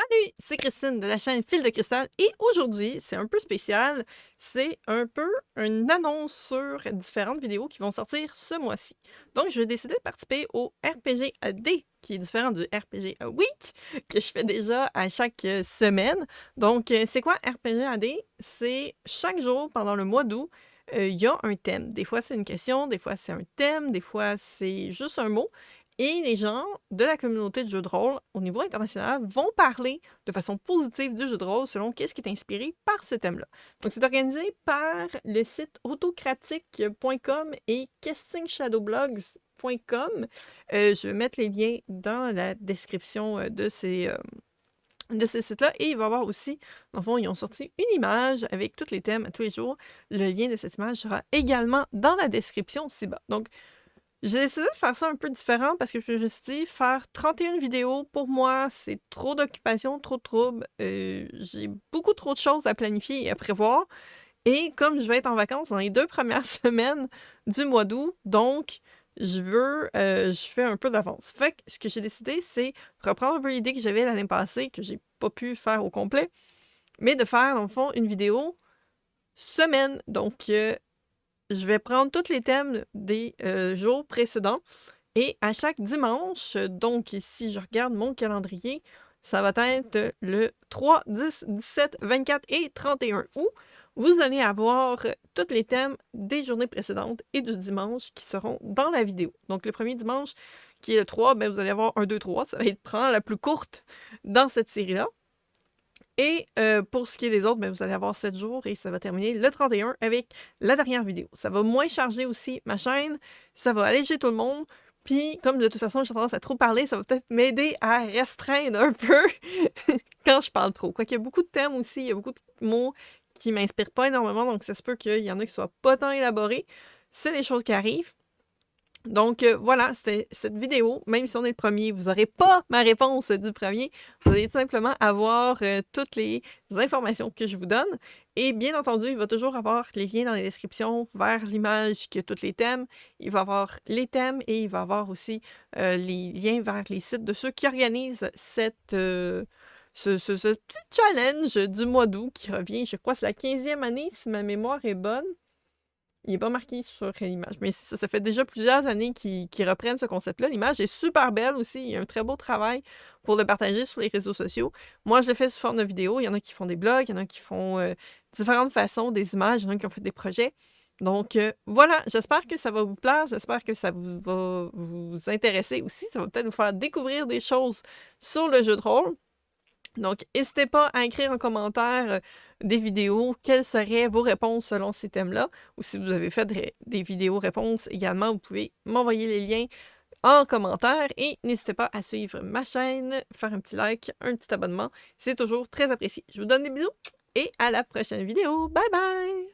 Salut, c'est Christine de la chaîne Fil de Cristal et aujourd'hui, c'est un peu spécial, c'est un peu une annonce sur différentes vidéos qui vont sortir ce mois-ci. Donc, je vais décider de participer au RPG AD, qui est différent du RPG A Week, que je fais déjà à chaque semaine. Donc, c'est quoi RPG AD? C'est chaque jour pendant le mois d'août, il y a un thème. Des fois, c'est une question, des fois, c'est un thème, des fois, c'est juste un mot. Et les gens de la communauté de jeux de rôle au niveau international vont parler de façon positive du jeu de rôle selon qu'est-ce qui est inspiré par ce thème-là. Donc, c'est organisé par le site autocratique.com et castingshadowblogs.com. Je vais mettre les liens dans la description de ces sites-là. Et il va y avoir aussi, dans le fond, ils ont sorti une image avec tous les thèmes à tous les jours. Le lien de cette image sera également dans la description ci-bas. Donc, j'ai décidé de faire ça un peu différent parce que je me suis dit, faire 31 vidéos, pour moi, c'est trop d'occupation, trop de troubles. J'ai beaucoup trop de choses à planifier et à prévoir. Et comme je vais être en vacances dans les 2 premières semaines du mois d'août, donc je fais un peu d'avance. Fait que ce que j'ai décidé, c'est reprendre un peu l'idée que j'avais l'année passée, que j'ai pas pu faire au complet, mais de faire, dans le fond, une vidéo semaine. Donc, je vais prendre tous les thèmes des jours précédents et à chaque dimanche, donc si je regarde mon calendrier, ça va être le 3, 10, 17, 24 et 31 août. Vous allez avoir tous les thèmes des journées précédentes et du dimanche qui seront dans la vidéo. Donc le premier dimanche, qui est le 3, ben, vous allez avoir 1, 2, 3. Ça va être probablement la plus courte dans cette série-là. Et pour ce qui est des autres, ben, vous allez avoir 7 jours et ça va terminer le 31 avec la dernière vidéo. Ça va moins charger aussi ma chaîne, ça va alléger tout le monde. Puis, comme de toute façon, j'ai tendance à trop parler, ça va peut-être m'aider à restreindre un peu quand je parle trop. Quoiqu'il y a beaucoup de thèmes aussi, il y a beaucoup de mots qui m'inspirent pas énormément, donc ça se peut qu'il y en a qui soient pas tant élaborés. C'est des choses qui arrivent. Donc voilà, c'était cette vidéo. Même si on est le premier, vous n'aurez pas ma réponse du premier. Vous allez simplement avoir toutes les informations que je vous donne. Et bien entendu, il va toujours avoir les liens dans les descriptions vers l'image qui a tous les thèmes. Il va avoir les thèmes et il va avoir aussi les liens vers les sites de ceux qui organisent ce petit challenge du mois d'août qui revient, je crois, c'est la 15e année, si ma mémoire est bonne. Il n'est pas marqué sur l'image, mais ça fait déjà plusieurs années qu'ils reprennent ce concept-là. L'image est super belle aussi. Il y a un très beau travail pour le partager sur les réseaux sociaux. Moi, je le fais sous forme de vidéo. Il y en a qui font des blogs, il y en a qui font différentes façons des images, il y en a qui ont fait des projets. Donc, voilà, j'espère que ça va vous plaire, j'espère que ça va vous intéresser aussi. Ça va peut-être vous faire découvrir des choses sur le jeu de rôle. Donc, n'hésitez pas à écrire en commentaire des vidéos, quelles seraient vos réponses selon ces thèmes-là. Ou si vous avez fait des vidéos réponses également, vous pouvez m'envoyer les liens en commentaire. Et n'hésitez pas à suivre ma chaîne, faire un petit like, un petit abonnement. C'est toujours très apprécié. Je vous donne des bisous et à la prochaine vidéo. Bye bye!